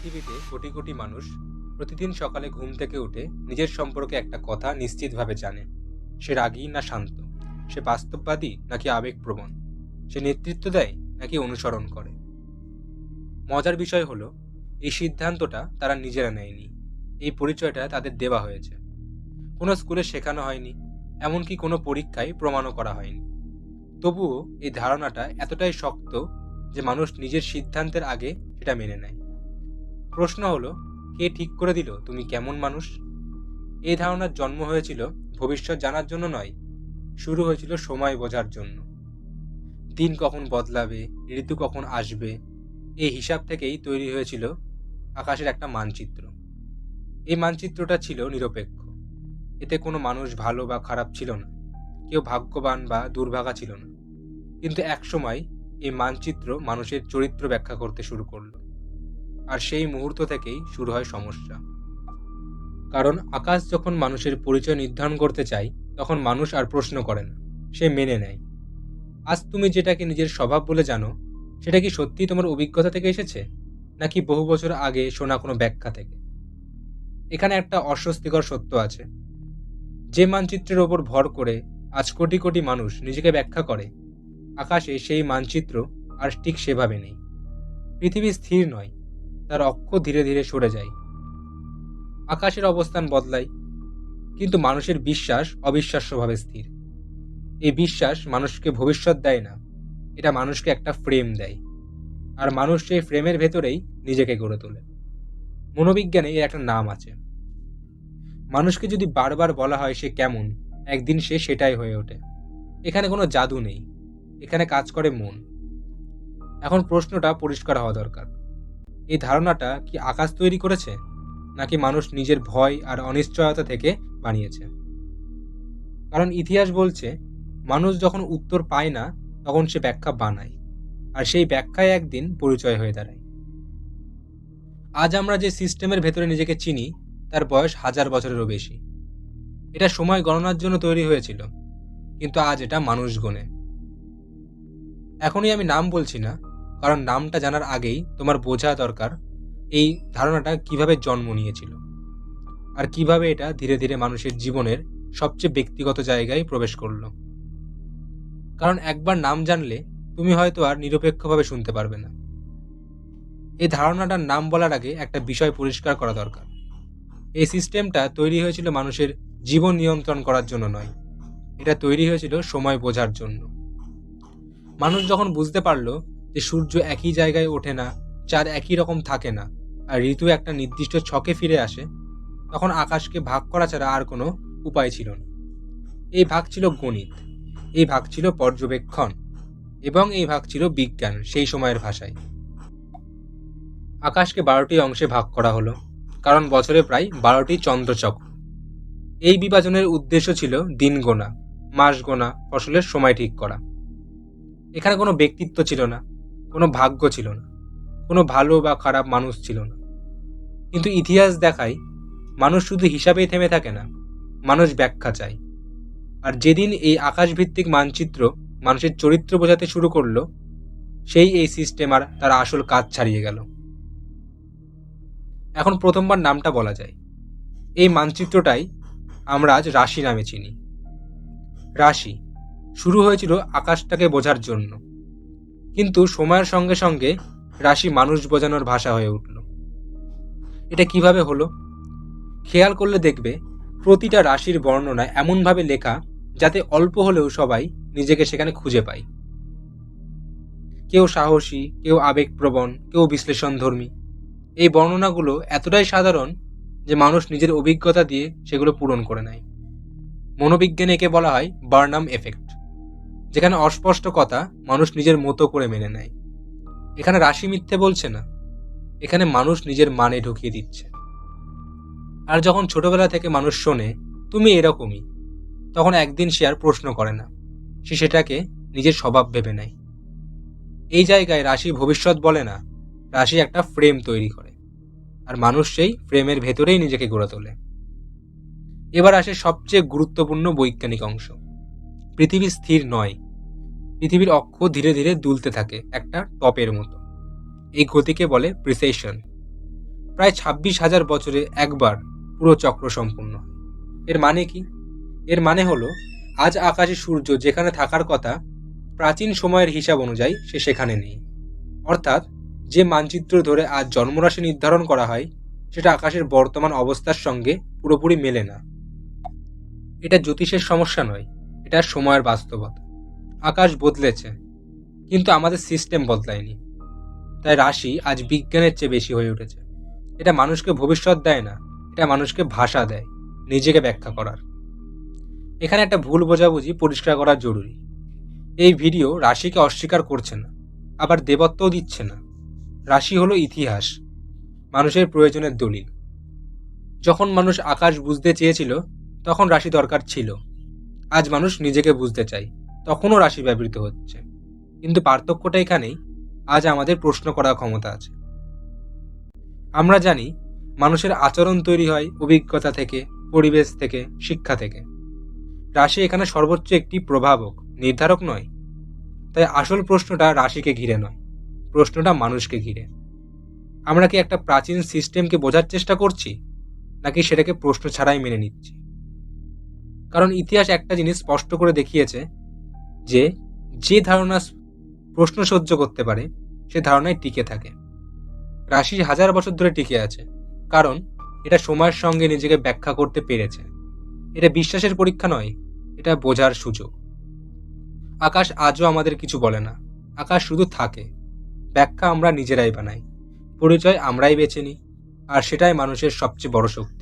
পৃথিবীতে কোটি কোটি মানুষ প্রতিদিন সকালে ঘুম থেকে উঠে নিজের সম্পর্কে একটা কথা নিশ্চিতভাবে জানে। সে রাগী না শান্ত, সে বাস্তববাদী নাকি আবেগপ্রবণ, সে নেতৃত্ব দেয় নাকি অনুসরণ করে। মজার বিষয় হলো, এই সিদ্ধান্তটা তারা নিজেরা নেয়নি, এই পরিচয়টা তাদের দেওয়া হয়েছে। কোনো স্কুলে শেখানো হয়নি, এমনকি কোনো পরীক্ষায় প্রমাণও করা হয়নি। তবুও এই ধারণাটা এতটাই শক্ত যে মানুষ নিজের সিদ্ধান্তের আগে সেটা মেনে নেয়। প্রশ্ন হলো, কে ঠিক করে দিল তুমি কেমন মানুষ? এই ধারণার জন্ম হয়েছিল ভবিষ্যৎ জানার জন্য নয়, শুরু হয়েছিল সময় বোঝার জন্য। দিন কখন বদলাবে, ঋতু কখন আসবে, এই হিসাব থেকেই তৈরি হয়েছিল আকাশের একটা মানচিত্র। এই মানচিত্রটা ছিল নিরপেক্ষ, এতে কোনো মানুষ ভালো বা খারাপ ছিল না, কেউ ভাগ্যবান বা দুর্ভাগা ছিল না। কিন্তু একসময় এই মানচিত্র মানুষের চরিত্র ব্যাখ্যা করতে শুরু করলো, আর সেই মুহূর্ত থেকেই শুরু হয় সমস্যা। কারণ আকাশ যখন মানুষের পরিচয় নির্ধারণ করতে চায়, তখন মানুষ আর প্রশ্ন করে না, সে মেনে নেয়। আজ তুমি যেটাকে নিজের স্বভাব বলে জানো, সেটা কি সত্যিই তোমার অভিজ্ঞতা থেকে এসেছে, নাকি বহু বছর আগে শোনা কোনো ব্যাখ্যা থেকে? এখানে একটা অস্বস্তিকর সত্য আছে। যে মানচিত্রের ওপর ভর করে আজ কোটি কোটি মানুষ নিজেকে ব্যাখ্যা করে, আকাশে সেই মানচিত্র আর ঠিক সেভাবে নেই। পৃথিবী স্থির নয়, তার অক্ষ ধীরে ধীরে সরে যায়। আকাশের অবস্থান বদলায়, কিন্তু মানুষের বিশ্বাস অবিশ্বাস্যভাবে স্থির। এই বিশ্বাস মানুষকে ভবিষ্যৎ দেয় না, এটা মানুষকে একটা ফ্রেম দেয়। আর মানুষ সেই ফ্রেমের ভেতরেই নিজেকে গড়ে তোলে। মনোবিজ্ঞানে এর একটা নাম আছে। মানুষকে যদি বারবার বলা হয় সে কেমন, একদিন সে সেটাই হয়ে ওঠে। এখানে কোনো জাদু নেই, এখানে কাজ করে মন। এখন প্রশ্নটা পরিষ্কার হওয়া দরকার, এই ধারণাটা কি আকাশ তৈরি করেছে, নাকি মানুষ নিজের ভয় আর অনিশ্চয়তা থেকে বানিয়েছে? কারণ ইতিহাস বলছে, মানুষ যখন উত্তর পায় না, তখন সে ব্যাখ্যা বানায়, আর সেই ব্যাখ্যায় একদিন পরিচয় হয়ে দাঁড়ায়। আজ আমরা যে সিস্টেমের ভেতরে নিজেকে চিনি, তার বয়স হাজার বছরেরও বেশি। এটা সময় গণনার জন্য তৈরি হয়েছিল, কিন্তু আজ এটা মানুষ গণে। এখনই আমি নাম বলছি না, কারণ নামটা জানার আগেই তোমার বোঝা দরকার এই ধারণাটা কিভাবে জন্ম নিয়েছিল, আর কিভাবে এটা ধীরে ধীরে মানুষের জীবনের সবচেয়ে ব্যক্তিগত জায়গায় প্রবেশ করলো। কারণ একবার নাম জানলে তুমি হয়তো আর নিরপেক্ষভাবে শুনতে পারবে না। এই ধারণাটার নাম বলার আগে একটা বিষয় পরিষ্কার করা দরকার। এই সিস্টেমটা তৈরি হয়েছিল মানুষের জীবন নিয়ন্ত্রণ করার জন্য নয়, এটা তৈরি হয়েছিল সময় বোঝার জন্য। মানুষ যখন বুঝতে পারলো যে সূর্য একই জায়গায় ওঠে না, চাঁদ একই রকম থাকে না, আর ঋতু একটা নির্দিষ্ট ছকে ফিরে আসে, তখন আকাশকে ভাগ করা ছাড়া আর কোনো উপায় ছিল না। এই ভাগ ছিল গণিত, এই ভাগ ছিল পর্যবেক্ষণ, এবং এই ভাগ ছিল বিজ্ঞান সেই সময়ের ভাষায়। আকাশকে 12টি অংশে ভাগ করা হলো, কারণ বছরে প্রায় 12টি চন্দ্রচক্র। এই বিভাজনের উদ্দেশ্য ছিল দিন গোনা, মাস গোনা, ফসলের সময় ঠিক করা। এখানে কোনো ব্যক্তিত্ব ছিল না, কোনো ভাগ্য ছিল না, কোনো ভালো বা খারাপ মানুষ ছিল না। কিন্তু ইতিহাস দেখায়, মানুষ শুধু হিসাবেই থেমে থাকে না, মানুষ ব্যাখ্যা চায়। আর যেদিন এই আকাশভিত্তিক মানচিত্র মানুষের চরিত্র বোঝাতে শুরু করলো, সেই এই সিস্টেম আর তার আসল কাজ ছাড়িয়ে গেল। এখন প্রথমবার নামটা বলা যায়। এই মানচিত্রটাই আমরা আজ রাশি নামে চিনি। রাশি শুরু হয়েছিল আকাশটাকে বোঝার জন্য, কিন্তু সময়ের সঙ্গে সঙ্গে রাশি মানুষ বোঝানোর ভাষা হয়ে উঠল। এটা কিভাবে হলো? খেয়াল করলে দেখবে, প্রতিটা রাশির বর্ণনা এমনভাবে লেখা যাতে অল্প হলেও সবাই নিজেকে সেখানে খুঁজে পায়। কেউ সাহসী, কেউ আবেগপ্রবণ, কেউ বিশ্লেষণধর্মী। এই বর্ণনাগুলো এতটাই সাধারণ যে মানুষ নিজের অভিজ্ঞতা দিয়ে সেগুলো পূরণ করে নেয়। মনোবিজ্ঞানে একে বলা হয় বার্নাম এফেক্ট, যেখানে অস্পষ্ট কথা মানুষ নিজের মতো করে মেনে নেয়। এখানে রাশি মিথ্যে বলছে না, এখানে মানুষ নিজের মানে ঢুকিয়ে দিচ্ছে। আর যখন ছোটবেলা থেকে মানুষ শোনে তুমি এরকমই, তখন একদিন সে আর প্রশ্ন করে না, সে সেটাকে নিজের স্বভাব ভেবে নেয়। এই জায়গায় রাশি ভবিষ্যৎ বলে না, রাশি একটা ফ্রেম তৈরি করে, আর মানুষ সেই ফ্রেমের ভেতরেই নিজেকে গড়ে তোলে। এবার আসে সবচেয়ে গুরুত্বপূর্ণ বৈজ্ঞানিক অংশ। পৃথিবী স্থির নয়, পৃথিবীর অক্ষ ধীরে ধীরে দুলতে থাকে একটা টপের মতো। এই গতিকে বলে প্রিসেশন। প্রায় 26,000 বছরে একবার পুরো চক্র সম্পূর্ণ হয়। এর মানে কি? এর মানে হলো আজ আকাশে সূর্য যেখানে থাকার কথা প্রাচীন সময়ের হিসাব অনুযায়ী সে সেখানে নেই। অর্থাৎ যে মানচিত্র ধরে আজ জন্মরাশি নির্ধারণ করা হয় সেটা আকাশের বর্তমান অবস্থার সঙ্গে পুরোপুরি মেলে না। এটা জ্যোতিষের সমস্যা নয়, এটা সময়ের বাস্তবতা। আকাশ বদলেছে, কিন্তু আমাদের সিস্টেম বদলায়নি। তাই রাশি আজ বিজ্ঞানের চেয়ে বেশি হয়ে উঠেছে। এটা মানুষকে ভবিষ্যৎ দেয় না, এটা মানুষকে ভাষা দেয় নিজেকে ব্যাখ্যা করার। এখানে একটা ভুল বোঝাবুঝি পরিষ্কার করা জরুরি। এই ভিডিও রাশিকে অস্বীকার করছে না, আবার দেবত্বও দিচ্ছে না। রাশি হলো ইতিহাস, মানুষের প্রয়োজনের দলিল। যখন মানুষ আকাশ বুঝতে চেয়েছিল তখন রাশি দরকার ছিল। আজ মানুষ নিজেকে বুঝতে চায়, তখনও রাশি ব্যবহৃত হচ্ছে। কিন্তু পার্থক্যটা এখানেই, আজ আমাদের প্রশ্ন করার ক্ষমতা আছে। আমরা জানি মানুষের আচরণ তৈরি হয় অভিজ্ঞতা থেকে, পরিবেশ থেকে, শিক্ষা থেকে। রাশি এখানে সর্বোচ্চ একটি প্রভাবক, নির্ধারক নয়। তাই আসল প্রশ্নটা রাশিকে ঘিরে নয়, প্রশ্নটা মানুষকে ঘিরে। আমরা কি একটা প্রাচীন সিস্টেমকে বোঝার চেষ্টা করছি, নাকি সেটাকে প্রশ্ন ছাড়াই মেনে নিচ্ছি? কারণ ইতিহাস একটা জিনিস স্পষ্ট করে দেখিয়েছে যে যে ধারণা প্রশ্ন সহ্য করতে পারে সে ধারণায় টিকে থাকে। রাশি 1000 বছর ধরে টিকে আছে কারণ এটা সময়ের সঙ্গে নিজেকে ব্যাখ্যা করতে পেরেছে। এটা বিশ্বাসের পরীক্ষা নয়, এটা বোঝার সুযোগ। আকাশ আজও আমাদের কিছু বলে না, আকাশ শুধু থাকে। ব্যাখ্যা আমরা নিজেরাই বানাই, পরিচয় আমরাই বেছে নিই, আর সেটাই মানুষের সবচেয়ে বড় শক্তি।